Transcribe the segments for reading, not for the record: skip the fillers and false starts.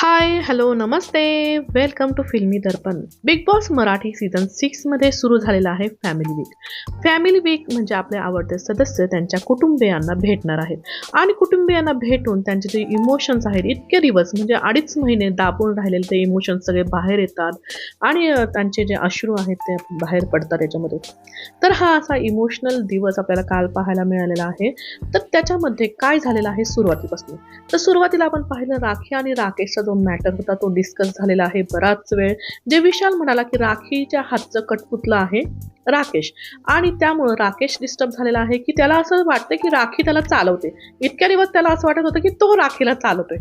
हाय, hello, नमस्ते. Welcome to Filmi Darpan. Bigg Boss Marathi season 6 मध्ये सुरू झालेला आहे फॅमिली वीक. फॅमिली वीक म्हणजे आपले आवडते सदस्य त्यांच्या कुटुंबियांना भेटणार आहेत आणि कुटुंबियांना भेटून त्यांचे जे इमोशन्स आहेत इतके दिवस म्हणजे 2.5 महिने दाबून राहिलेले ते इमोशन्स सगळे बाहेर येतात आणि त्यांचे जे अश्रू आहेत ते बाहेर पडतात याच्यामध्ये. तर हा असा इमोशनल दिवस आपल्याला काल पाहायला मिळालेला आहे. तर त्याच्यामध्ये काय झालेलं आहे सुरुवातीपासून. तर सुरुवातीला आपण पाहिलं राखी आणि राकेशचा जो मॅटर होता तो डिस्कस झालेला आहे बराच वेळ. जे विशाल म्हणाला की राखीच्या हातचं कटपुतलं आहे राकेश आणि त्यामुळं राकेश डिस्टर्ब झालेला आहे की त्याला असं वाटतं की राखी त्याला चालवते. इतक्या दिवस त्याला असं वाटत होतं की तो राखीला चालवतोय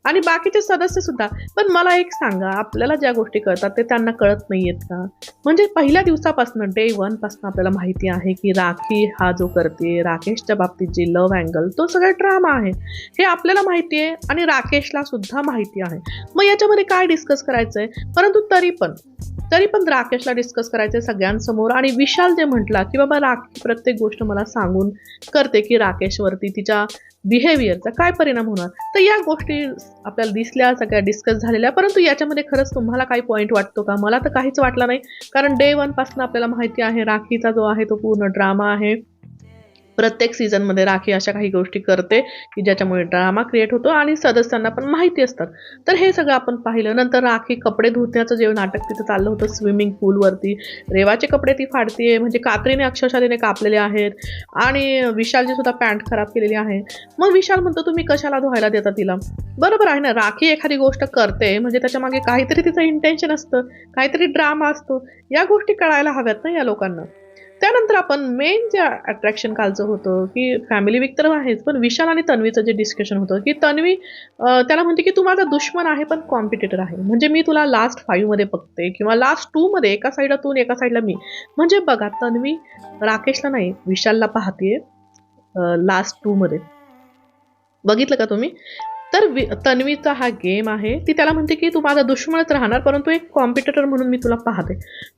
आणि बाकीचे सदस्य सुद्धा. पण मला एक सांगा, आपल्याला ज्या गोष्टी कळतात ते त्यांना कळत नाहीयेत का? म्हणजे पहिल्या दिवसापासून डे 1 पासून आपल्याला माहिती आहे की राखी हा जो करते राकेशच्या बाबतीत जे लव्ह अँगल तो सगळा ड्रामा आहे हे आपल्याला माहिती आहे आणि राकेशला सुद्धा माहिती आहे. मग याच्यामध्ये काय डिस्कस करायचंय, परंतु तरी पण राकेशला डिस्कस करायचंय सगळ्यांसमोर. आणि विशाल जे म्हटला की बाबा राखी प्रत्येक गोष्ट मला सांगून करते की राकेशवरती तिच्या बिहेवियरचा काय परिणाम होणार. तर या गोष्टी आपल्याला दिसल्या, सगळ्या डिस्कस झालेल्या. परंतु याच्यामध्ये खरंच तुम्हाला काही पॉईंट वाटतो का? मला तर काहीच वाटला नाही, कारण डे 1 पासून आपल्याला माहिती आहे राखीचा जो आहे तो पूर्ण ड्रामा आहे. प्रत्येक सीझनमध्ये राखी अशा काही गोष्टी करते की ज्याच्यामुळे ड्रामा क्रिएट होतो आणि सदस्यांना पण माहिती असतात. तर हे सगळं आपण पाहिलं. नंतर राखी कपडे धुण्याचं जे नाटक तिथं चाललं होतं स्विमिंग पूलवरती, रेवाचे कपडे ती फाडतीये, म्हणजे कात्रीने अक्षरशः तिने कापलेले आहेत आणि विशालची सुद्धा पॅन्ट खराब केलेली आहे. मग विशाल म्हणतो तुम्ही कशाला धुवायला देता तिला? बरोबर आहे ना, राखी एखादी गोष्ट करते म्हणजे त्याच्या मागे काहीतरी तिचं इंटेन्शन असतं, काहीतरी ड्रामा असतो. या गोष्टी कळायला हव्यात ना या लोकांना. त्यानंतर आपण मेन जे अट्रॅक्शन कालचं होतं की फॅमिली वीक तर आहेच, पण विशाल आणि तन्वीचं जे डिस्कशन होतं की तन्वी त्याला म्हणते की तू माझा दुश्मन आहे पण कॉम्पिटिटर आहे. म्हणजे मी तुला लास्ट 5 मध्ये बघते किंवा लास्ट 2 मध्ये, एका साईडला तू आणि एका साईडला मी. म्हणजे बघा, तन्वी राकेशला नाही विशालला पाहतीये लास्ट 2 मध्ये. बघितलं का तुम्ही? तर तन्वीचा हा गेम आहे. ती त्याला म्हणते की तू माझा दुश्मनच राहणार परंतु एक कॉम्पिटिटर म्हणून मी तुला पाहते.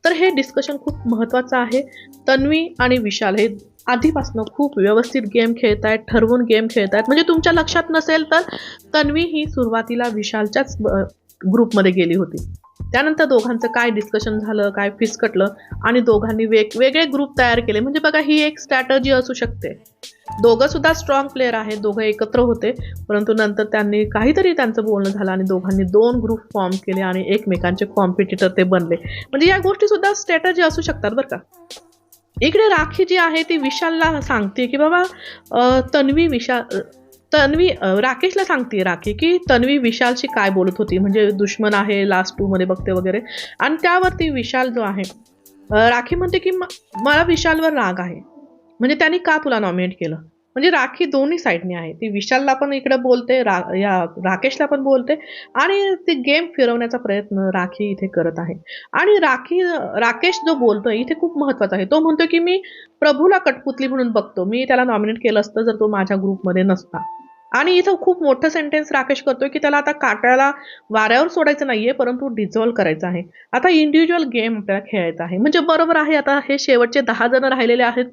तर हे डिस्कशन खूप महत्त्वाचं आहे. तन्वी आणि विशाल हे आधीपासून खूप व्यवस्थित गेम खेळतायत, ठरवून गेम खेळतायत. म्हणजे तुमच्या लक्षात नसेल तर तन्वी ही सुरुवातीला विशालच्याच ग्रुपमध्ये गेली होती. त्यानंतर दोघांचं काय डिस्कशन झालं, काय फिसकटलं आणि दोघांनी वेगवेगळे ग्रुप तयार केले. म्हणजे बघा, ही एक स्ट्रॅटजी असू शकते. दोघं सुद्धा स्ट्रॉंग प्लेयर आहेत, दोघं एकत्र होते, परंतु नंतर त्यांनी काहीतरी त्यांचं बोलणं झालं आणि दोघांनी 2 ग्रुप फॉर्म केले आणि एकमेकांचे कॉम्पिटिटर ते बनले. म्हणजे या गोष्टी सुद्धा स्ट्रॅटजी असू शकतात बरं का. इकडे राखी जी आहे ती विशालला सांगते की बाबा तन्वी राकेशला सांगते राखी की तन्वी विशालशी काय बोलत होती, म्हणजे दुश्मन आहे लास्ट 2 मध्ये बघते वगैरे. आणि त्यावरती विशाल जो आहे राखी म्हणते की मला विशालवर राग आहे, म्हणजे त्यांनी का तुला नॉमिनेट केलं. म्हणजे राखी दोन्ही साईडने आहे. ती विशालला पण इकडे बोलते, या राकेशला पण बोलते आणि ती गेम फिरवण्याचा प्रयत्न राखी इथे करत आहे. आणि राकेश जो बोलतोय इथे खूप महत्वाचा आहे. तो म्हणतो की मी प्रभूला कठपुतली म्हणून बघतो, मी त्याला नॉमिनेट केलं असतं जर तो माझ्या ग्रुपमध्ये नसता. आणि इथं खूप मोठं सेंटेन्स राकेश करतोय की त्याला आता काट्याला वाऱ्यावर सोडायचं नाहीये परंतु डिझॉल्व्ह करायचं आहे. आता इंडिव्हिज्युअल गेम आपल्याला खेळायचा आहे. म्हणजे बरोबर आहे, आता हे शेवटचे 10 जण राहिलेले आहेत,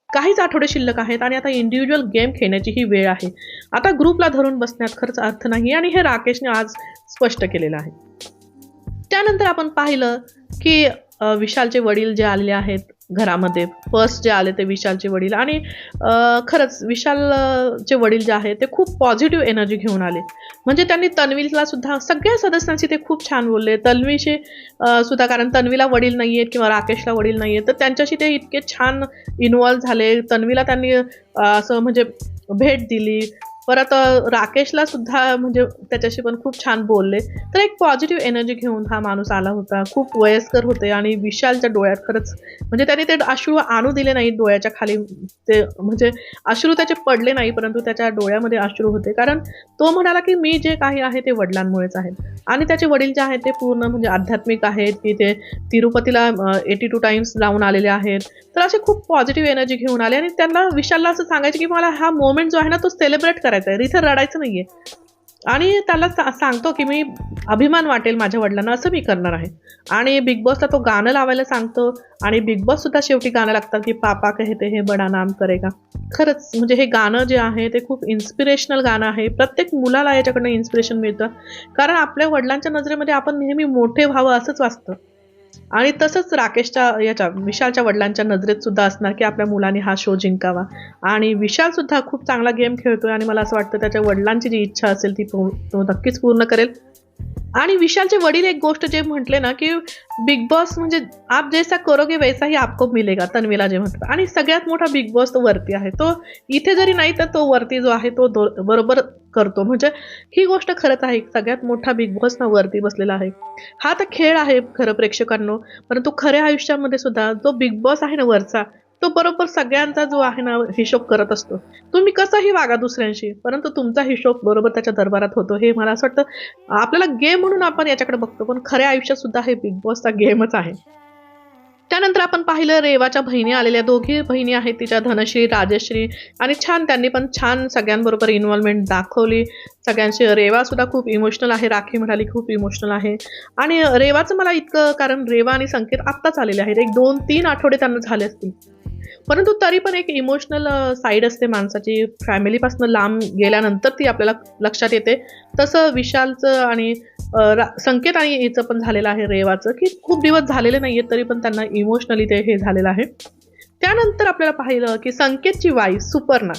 काहीच आठवडे शिल्लक आहेत आणि आता इंडिव्हिज्युअल गेम खेळण्याची ही वेळ आहे. आता ग्रुपला धरून बसण्यात खरंच अर्थ नाही आणि हे राकेशने आज स्पष्ट केलेलं आहे. त्यानंतर आपण पाहिलं की विशालचे वडील जे आलेले आहेत घरामध्ये, फर्स्ट जे आले ते विशालचे वडील. आणि खरंच विशालचे वडील जे आहेत ते खूप पॉझिटिव्ह एनर्जी घेऊन आले. म्हणजे त्यांनी तन्वीला सुद्धा, सगळ्या सदस्यांशी ते खूप छान बोलले. तन्वीशी सुद्धा, कारण तन्वीला वडील नाही आहेत किंवा राकेशला वडील नाही आहेत, तर त्यांच्याशी ते इतके छान इन्व्हॉल्व झाले. तन्वीला त्यांनी असं म्हणजे भेट दिली. परत राकेशला सुद्धा म्हणजे त्याच्याशी पण खूप छान बोलले. तर एक पॉझिटिव्ह एनर्जी घेऊन हा माणूस आला होता. खूप वयस्कर होते आणि विशालच्या डोळ्यात खरंच म्हणजे त्याने ते अश्रू आणू दिले नाहीत डोळ्याच्या खाली. ते म्हणजे अश्रू त्याचे पडले नाही परंतु त्याच्या डोळ्यामध्ये अश्रू होते, कारण तो म्हणाला की मी जे काही आहे ते वडिलांमुळेच आहेत. आणि त्याचे वडील जे आहेत ते पूर्ण म्हणजे आध्यात्मिक आहेत की ते तिरुपतीला 82 टाइम्स जाऊन आलेले आहेत. तर असे खूप पॉझिटिव्ह एनर्जी घेऊन आले आणि त्यांना विशालला असं सांगायचे की मला हा मोमेंट जो आहे ना तो सेलिब्रेट करायचा आहे, इथं रडायचं नाहीये. आणि त्याला सांगतो की मी अभिमान वाटेल माझ्या वडिलांना असं मी करणार आहे. आणि बिग बॉसला तो गाणं लावायला सांगतो आणि बिग बॉस सुद्धा शेवटी गाणं लागतात की पापा कहते हैं बडा नाम करेगा. खरंच म्हणजे हे गाणं जे आहे ते खूप इन्स्पिरेशनल गाणं आहे. प्रत्येक मुलाला याच्याकडनं इन्स्पिरेशन मिळतं, कारण आपल्या वडिलांच्या नजरेमध्ये आपण नेहमी मोठे व्हावं असंच वाटतं. आणि तसंच विशालच्या वडिलांच्या नजरेत सुद्धा असणार की आपल्या मुलाने हा शो जिंकावा. आणि विशाल सुद्धा खूप चांगला गेम खेळतोय आणि मला असं वाटतं त्याच्या वडिलांची जी इच्छा असेल ती तो नक्कीच पूर्ण करेल. आणि विशालचे वडील एक गोष्ट जे म्हटले ना की बिग बॉस म्हणजे आप जैसा करोगे वैसा ही आपको मिलेगा, तन्वीला जे म्हणतात. आणि सगळ्यात मोठा बिग बॉस तो वरती आहे. तो इथे जरी नाही तर तो वरती जो आहे तो बरोबर करतो. म्हणजे ही गोष्ट खरंच आहे. सगळ्यात मोठा बिग बॉस ना वरती बसलेला आहे. हा तर खेळ आहे खरं प्रेक्षकांनो, परंतु खऱ्या आयुष्यामध्ये सुद्धा जो बिग बॉस आहे ना वरचा, तो बरोबर सगळ्यांचा जो आहे ना हिशोब करत असतो. तुम्ही कसंही वागा दुसऱ्यांशी, परंतु तुमचा हिशोब बरोबर त्याच्या दरबारात होतो. हे मला असं वाटतं आपल्याला गेम म्हणून आपण याच्याकडे बघतो, पण खऱ्या आयुष्यात सुद्धा हे बिग बॉसचा गेमच आहे. त्यानंतर आपण पाहिलं रेवाच्या बहिणी आलेल्या, दोघी बहिणी आहेत तिच्या, धनश्री, राजश्री. आणि त्यांनी पण छान सगळ्यांबरोबर इन्व्हॉल्वमेंट दाखवली सगळ्यांची. रेवा सुद्धा खूप इमोशनल आहे, राखी म्हणाली खूप इमोशनल आहे. आणि रेवाचं मला इतकं, कारण रेवा आणि संकेत आत्ताच आलेले आहेत, 1-2-3 आठवडे त्यांना झाले असतील, परंतु तरी पण एक इमोशनल साईड असते माणसाची, फॅमिलीपासून लांब गेल्यानंतर ती आपल्याला लक्षात येते. तसं विशालचं आणि संकेत आणि हिचं पण झालेलं आहे, रेवाचं, की खूप दिवस झालेले नाहीये तरी पण त्यांना इमोशनली ते हे झालेलं आहे. त्यानंतर आपल्याला पाहिलं की संकेतची वाईफ सुपर्णा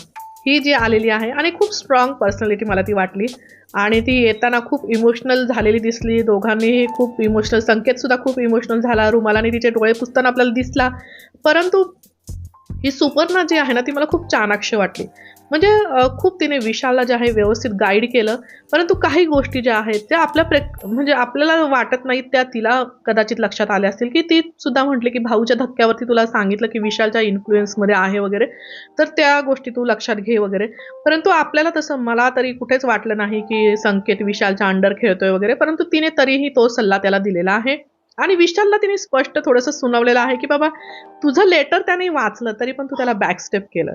ही जी आलेली आहे आणि खूप स्ट्रॉंग पर्सनॅलिटी मला ती वाटली. आणि ती येताना खूप इमोशनल झालेली दिसली. दोघांनीही खूप इमोशनल, संकेत सुद्धा खूप इमोशनल झाला, रुमालाने तिचे डोळे पुसताना आपल्याला दिसला. परंतु ही सुपर्णा जी आहे ना ती मला खूप चाणाक्ष वाटली. म्हणजे खूप तिने विशालला जे आहे व्यवस्थित गाईड केलं, परंतु काही गोष्टी ज्या आहेत त्या म्हणजे आपल्याला वाटत नाहीत त्या तिला कदाचित लक्षात आल्या असतील, की ती सुद्धा म्हटली की भाऊच्या धक्क्यावरती तुला सांगितलं की विशालच्या इन्फ्लुएन्समध्ये आहे वगैरे, तर त्या गोष्टी तू लक्षात घे वगैरे. परंतु आपल्याला तसं, मला तरी कुठेच वाटलं नाही की संकेत विशालच्या अंडर खेळतोय वगैरे, परंतु तिने तरीही तो सल्ला त्याला दिलेला आहे. आणि विशालला तिने स्पष्ट थोडंसं सुनावलेलं आहे की बाबा तुझं लेटर त्याने वाचलं तरी पण तू त्याला बॅकस्टेप केलं.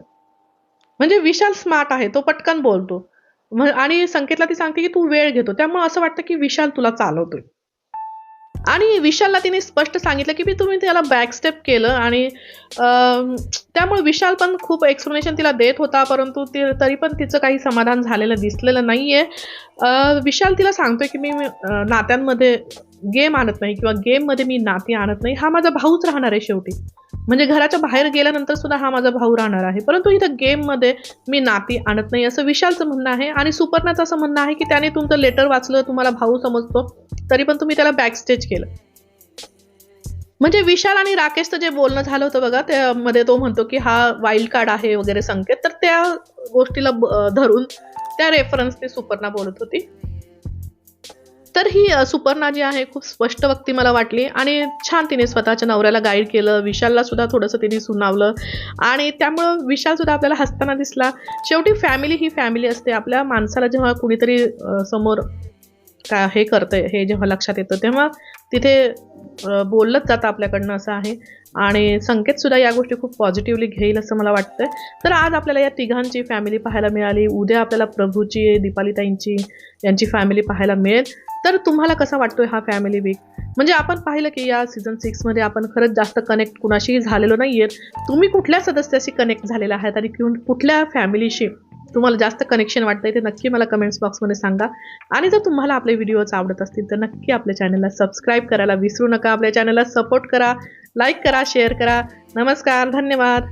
म्हणजे विशाल स्मार्ट आहे, तो पटकन बोलतो. आणि संकेतला ती सांगते की तू वेळ घेतो, त्यामुळे असं वाटतं की विशाल तुला चालवतोय. आणि विशालला तिने स्पष्ट सांगितलं की तुम्ही त्याला बॅकस्टेप केलं. आणि त्यामुळे विशाल पण खूप एक्सप्लेनेशन तिला देत होता, परंतु तरी पण तिचं काही समाधान झालेलं दिसलेलं नाहीये. विशाल तिला सांगतोय की मी नात्यांमध्ये गेम आणत नाही किंवा गेममध्ये मी नाती आणत नाही, हा माझा भाऊच राहणार आहे शेवटी. म्हणजे घराच्या बाहेर गेल्यानंतर सुद्धा हा माझा भाऊ राहणार आहे, परंतु इथं गेममध्ये मी नाती आणत नाही, असं विशालचं म्हणणं आहे. आणि सुपर्णाचं असं म्हणणं आहे की त्याने तुमचं लेटर वाचलं, तुम्हाला भाऊ समजतो, तरी पण तुम्ही त्याला बॅकस्टेज केलं. म्हणजे विशाल आणि राकेशचं जे बोलणं झालं होतं बघा, त्यामध्ये तो म्हणतो की हा वाईल्ड कार्ड आहे वगैरे संकेत, तर त्या गोष्टीला धरून त्या रेफरन्स ते सुपर्णा बोलत होती. तर ही सुपर्णा जी आहे खूप स्पष्ट वक्ती मला वाटली आणि छान तिने स्वतःच्या नवऱ्याला गाईड केलं. विशालला सुद्धा थोडंसं तिने सुनावलं आणि त्यामुळं विशाल सुद्धा आपल्याला हसताना दिसला. शेवटी फॅमिली ही फॅमिली असते. आपल्या माणसाला जेव्हा कुणीतरी समोर काय हे करतंय हे जेव्हा लक्षात येतं तेव्हा तिथे बोललंच जातं आपल्याकडनं, असं आहे. आणि संकेत सुद्धा या गोष्टी खूप पॉझिटिव्हली घेईल असं मला वाटतंय. तर आज आपल्याला या तिघांची फॅमिली पाहायला मिळाली. उद्या आपल्याला प्रभूची, दीपालीताईंची यांची फॅमिली पाहायला मिळेल. तर तुम्हाला कसा वाटतोय हा फॅमिली वीक? म्हणजे आपण पाहिलं की या सीझन 6 मध्ये आपण खरंच जास्त कनेक्ट कुणाशीही झालेलो नाहीये. तुम्ही कुठल्या सदस्याशी कनेक्ट झालेला आहात आणि कुठल्या फॅमिलीशी तुम्हाला जास्त कनेक्शन वाटतंय ते नक्की मला कमेंट्स बॉक्समध्ये सांगा. आणि जर तुम्हाला आपले व्हिडिओज आवडत असतील तर नक्की आपल्या चॅनलला सबस्क्राईब करायला विसरू नका. आपल्या चॅनलला सपोर्ट करा, लाईक करा, शेअर करा. नमस्कार, धन्यवाद.